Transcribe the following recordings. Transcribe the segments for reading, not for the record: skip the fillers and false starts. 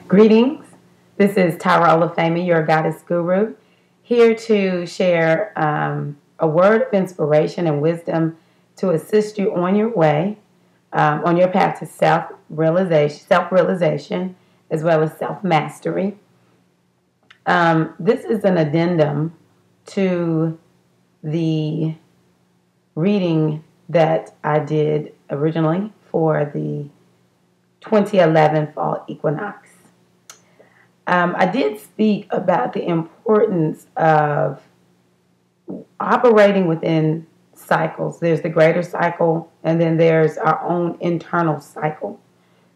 Greetings. This is Tirra your goddess guru, here to share a word of inspiration and wisdom to assist you on your way, on your path to self-realization, as well as self-mastery. This is an addendum to the reading that I did originally for the 2011 fall equinox. I did speak about the importance of operating within cycles. There's the greater cycle, and then there's our own internal cycle.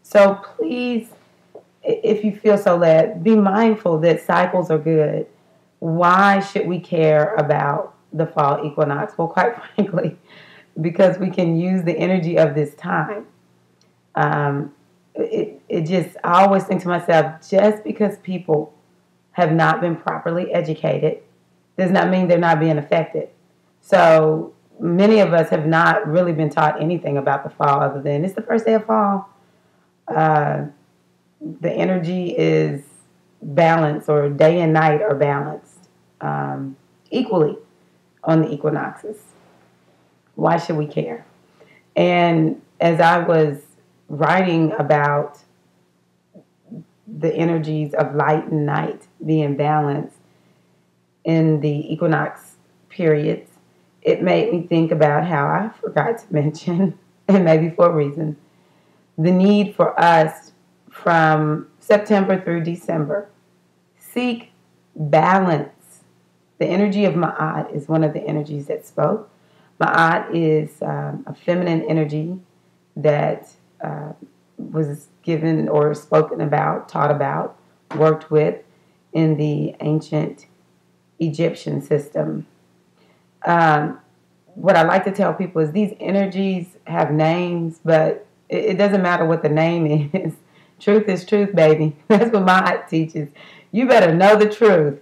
So please, if you feel so led, be mindful that cycles are good. Why should we care about the fall equinox? Well, quite frankly, because we can use the energy of this time. I always think to myself, just because people have not been properly educated does not mean they're not being affected. So many of us have not really been taught anything about the fall other than it's the first day of fall. The energy is balanced, or day and night are balanced equally on the equinoxes. Why should we care? And as I was writing about the energies of light and night being balanced in the equinox periods, it made me think about how I forgot to mention, and maybe for a reason, the need for us from September through December, seek balance. The energy of Ma'at is one of the energies that spoke. Ma'at is a feminine energy that was given or spoken about, taught about, worked with in the ancient Egyptian system. What I like to tell people is these energies have names, but it doesn't matter what the name is. Truth is truth, baby. That's what my heart teaches. You better know the truth.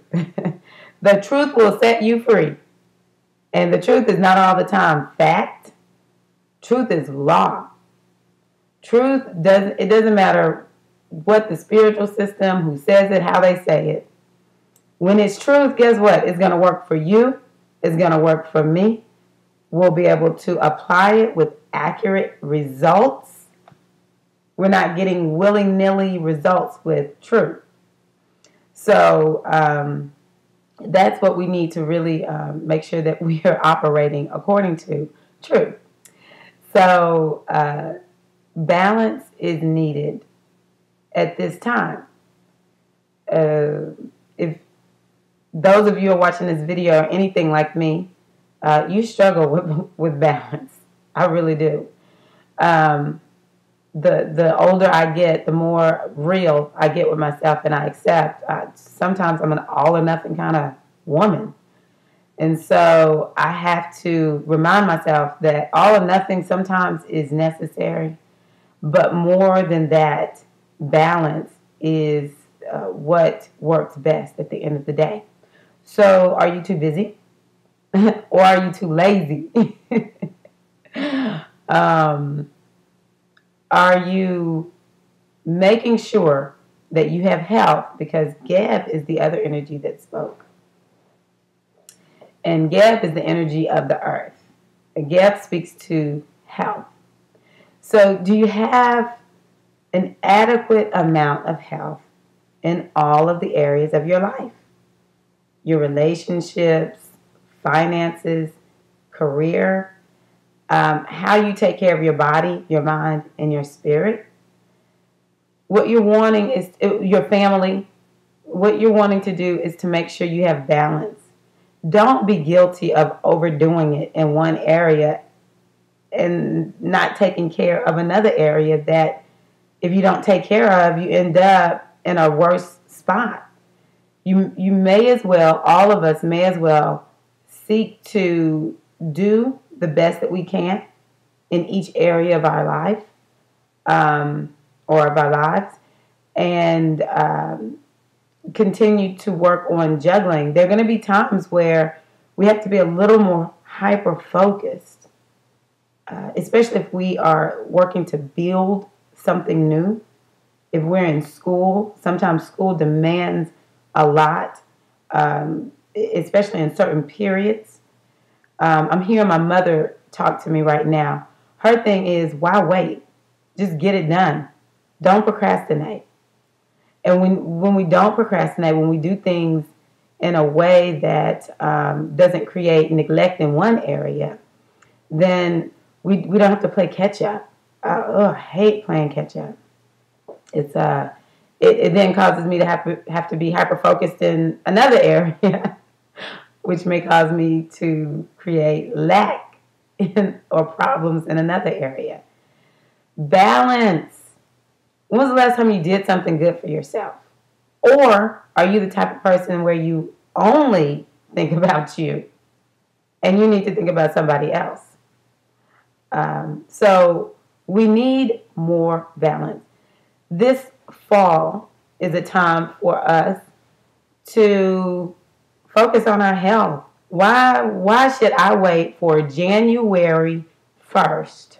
The truth will set you free. And the truth is not all the time fact. Truth is law. It doesn't matter what the spiritual system, who says it, how they say it. When it's truth, guess what? It's going to work for you. It's going to work for me. We'll be able to apply it with accurate results. We're not getting willy-nilly results with truth. So that's what we need to really make sure that we are operating according to truth. So balance is needed at this time. If those of you are watching this video or anything like me, you struggle with balance. I really do. The older I get, the more real I get with myself and I accept. Sometimes I'm an all or nothing kind of woman. And so I have to remind myself that all or nothing sometimes is necessary. But more than that, balance is what works best at the end of the day. So are you too busy? Or are you too lazy? Are you making sure that you have health? Because Geb is the other energy that spoke. And Geb is the energy of the earth. Geb speaks to health. So do you have an adequate amount of health in all of the areas of your life? Your relationships, finances, career, how you take care of your body, your mind, and your spirit. What you're wanting is your family. What you're wanting to do is to make sure you have balance. Don't be guilty of overdoing it in one area and not taking care of another area that if you don't take care of, you end up in a worse spot. You may as well, all of us may as well seek to do the best that we can in each area of our life or of our lives, and continue to work on juggling. There are going to be times where we have to be a little more hyper-focused, especially if we are working to build something new. If we're in school, sometimes school demands a lot, especially in certain periods. I'm hearing my mother talk to me right now. Her thing is, why wait? Just get it done. Don't procrastinate. And when we don't procrastinate, when we do things in a way that doesn't create neglect in one area, then we don't have to play catch up. I hate playing catch up. It's it then causes me to have to be hyper focused in another area, which may cause me to create lack or problems in another area. Balance. When was the last time you did something good for yourself? Or are you the type of person where you only think about you and you need to think about somebody else? So we need more balance. This fall is a time for us to focus on our health. Why should I wait for January 1st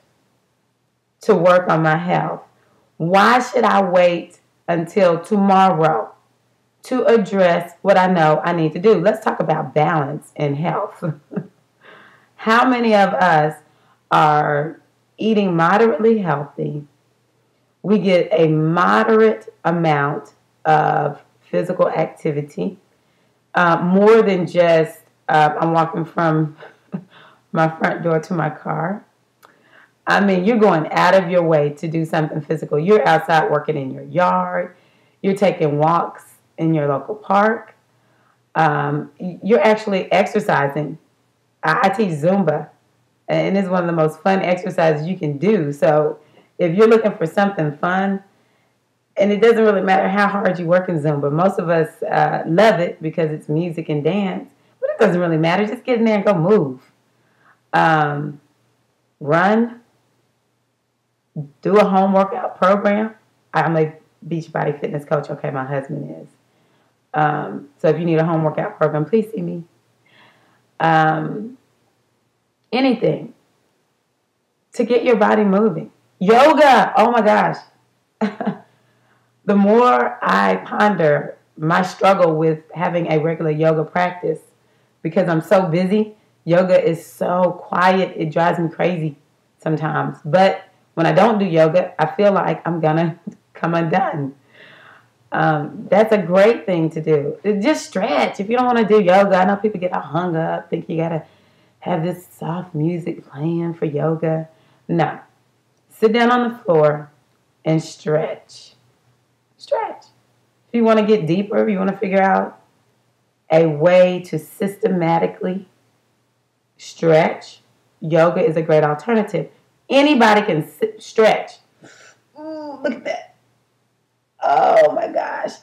to work on my health? Why should I wait until tomorrow to address what I know I need to do? Let's talk about balance and health. How many of us are eating moderately healthy? We get a moderate amount of physical activity, more than just I'm walking from my front door to my car. I mean, you're going out of your way to do something physical. You're outside working in your yard. You're taking walks in your local park. You're actually exercising. I teach Zumba, and it's one of the most fun exercises you can do. So if you're looking for something fun, and it doesn't really matter how hard you work in Zumba. Most of us love it because it's music and dance, but it doesn't really matter. Just get in there and go move. Run. Do a home workout program. I'm a Beachbody fitness coach. Okay, my husband is. So if you need a home workout program, please see me. Anything to get your body moving. Yoga. Oh my gosh. The more I ponder my struggle with having a regular yoga practice, because I'm so busy, yoga is so quiet, it drives me crazy sometimes. But when I don't do yoga, I feel like I'm going to come undone. That's a great thing to do. Just stretch. If you don't want to do yoga, I know people get all hung up, think you got to have this soft music playing for yoga. No. Sit down on the floor and stretch. Stretch. If you want to get deeper, if you want to figure out a way to systematically stretch, yoga is a great alternative. Anybody can stretch. Ooh, look at that. Oh my gosh.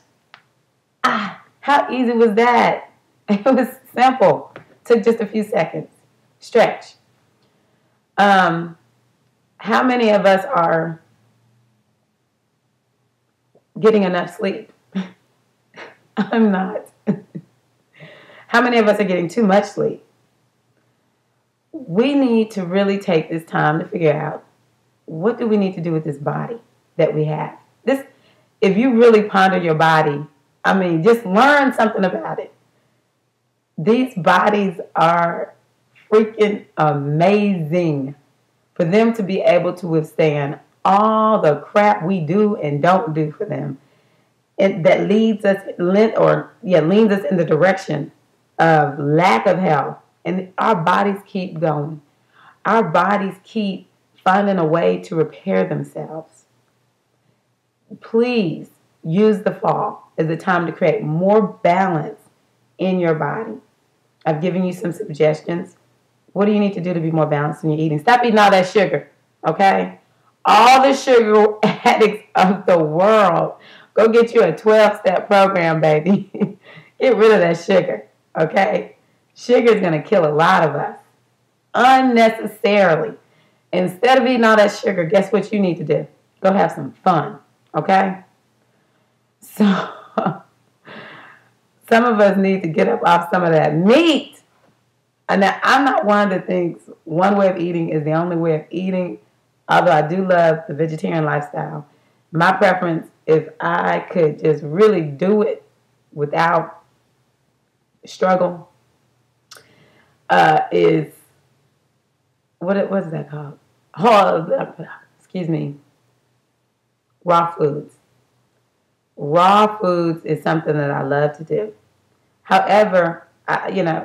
How easy was that? It was simple. Took just a few seconds. Stretch. How many of us are getting enough sleep? I'm not. How many of us are getting too much sleep? We need to really take this time to figure out, what do we need to do with this body that we have? If you really ponder your body, I mean, just learn something about it. These bodies are freaking amazing. For them to be able to withstand all the crap we do and don't do for them, and that leads us in the direction of lack of health. And our bodies keep going. Our bodies keep finding a way to repair themselves. Please use the fall as a time to create more balance in your body. I've given you some suggestions. What do you need to do to be more balanced in your eating? Stop eating all that sugar, okay? All the sugar addicts of the world. Go get you a 12-step program, baby. Get rid of that sugar, okay? Sugar is going to kill a lot of us unnecessarily. Instead of eating all that sugar, guess what you need to do? Go have some fun, okay? So, some of us need to get up off some of that meat. And now, I'm not one that thinks one way of eating is the only way of eating, although I do love the vegetarian lifestyle. My preference, if I could just really do it without struggle, is what is that called? Oh, excuse me. Raw foods. Raw foods is something that I love to do. However,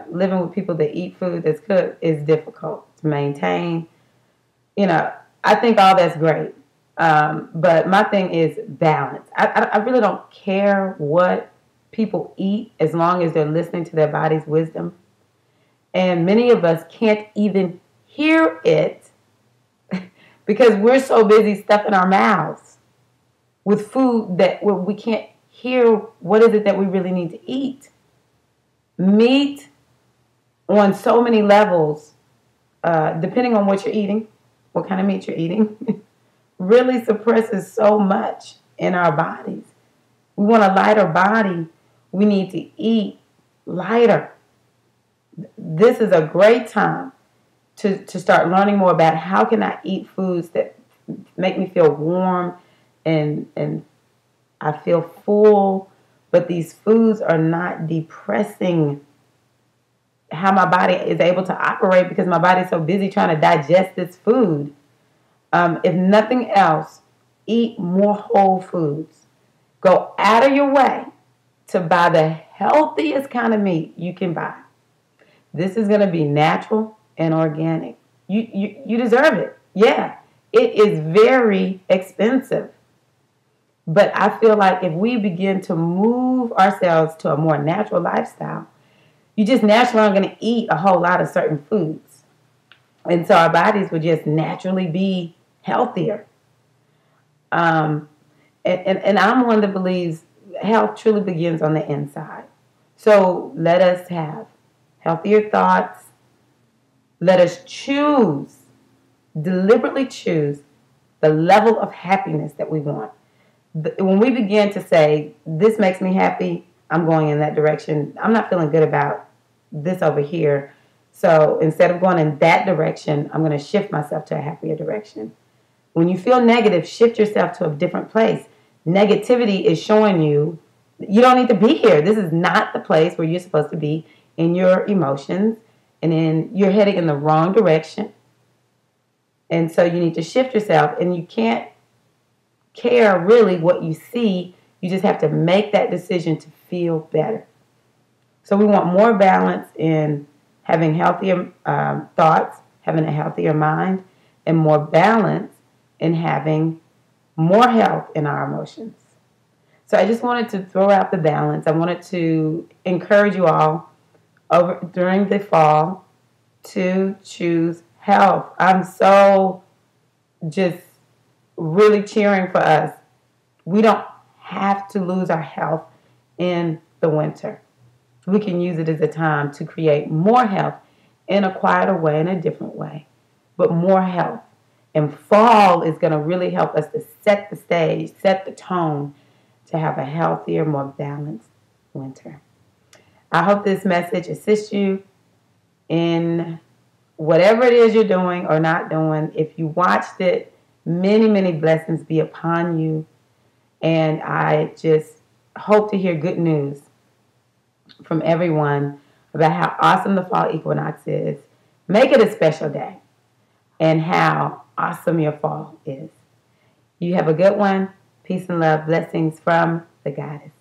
living with people that eat food that's cooked is difficult to maintain. I think all that's great. But my thing is balance. I really don't care what people eat as long as they're listening to their body's wisdom. And many of us can't even hear it because we're so busy stuffing our mouths with food that we can't hear what is it that we really need to eat. Meat on so many levels, depending on what you're eating, what kind of meat you're eating, really suppresses so much in our bodies. We want a lighter body. We need to eat lighter. This is a great time to start learning more about how can I eat foods that make me feel warm and I feel full, but these foods are not depressing how my body is able to operate because my body's so busy trying to digest this food. If nothing else, eat more whole foods. Go out of your way to buy the healthiest kind of meat you can buy. This is going to be natural and organic. You deserve it. Yeah, it is very expensive. But I feel like if we begin to move ourselves to a more natural lifestyle, you just naturally aren't going to eat a whole lot of certain foods. And so our bodies will just naturally be healthier. And I'm one that believes health truly begins on the inside. So let us have healthier thoughts. Let us deliberately choose the level of happiness that we want. When we begin to say, this makes me happy, I'm going in that direction. I'm not feeling good about this over here. So instead of going in that direction, I'm going to shift myself to a happier direction. When you feel negative, shift yourself to a different place. Negativity is showing you don't need to be here. This is not the place where you're supposed to be in your emotions, and you're heading in the wrong direction. And so you need to shift yourself, and you can't care really what you see. You just have to make that decision to feel better. So we want more balance in having healthier thoughts, having a healthier mind, and more balance in having more health in our emotions. So I just wanted to throw out the balance. I wanted to encourage you all during the fall to choose health. I'm so just really cheering for us. We don't have to lose our health in the winter. We can use it as a time to create more health in a quieter way, in a different way, but more health. And fall is going to really help us to set the stage, set the tone to have a healthier, more balanced winter. I hope this message assists you in whatever it is you're doing or not doing. If you watched it, many, many blessings be upon you. And I just hope to hear good news from everyone about how awesome the fall equinox is. Make it a special day and how awesome your fall is. You have a good one. Peace and love. Blessings from the Goddess.